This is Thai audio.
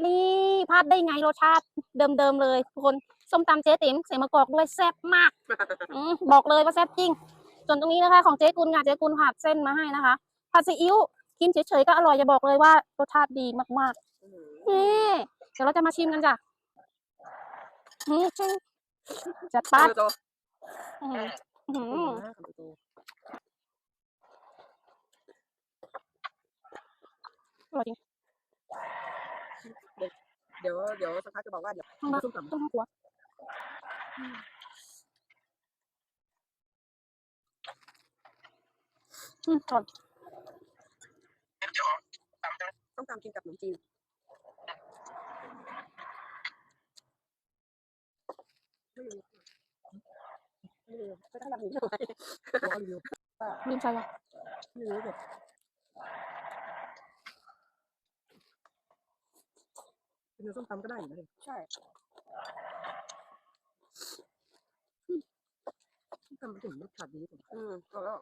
นี่พลาดได้ไงรสชาติเดิมๆเลยทุกคนส้มตำเจ๊ติ๋มใส่มะกอกด้วยแซ่บมากบอกเลยว่าแซ่บจริงส่วนตรงนี้นะคะของเจ๊กุลค่ะเจ๊กุลผัดเส้นมาให้นะคะผัดซีอิ๊วกินเฉยๆก็อร่อยจะบอกเลยว่ารสชาติดีมากๆนี่เดี๋ยวเราจะมาชิมกันจ้ะจัดปัดอร่อยจริงเดี๋ยวสักพักจะบอกว่าเดี๋ยวส้มตำ ต้องหัวก่อนส้มตำกินกับขนมจีนไม่รู้ไม่ได้รับหนีทำไมลืมใส่ละไม่รู้แบบเป็นส้มตำก็ได้อยู่นะใช่ทำถึงรสชาติดีสุดก็แล้ว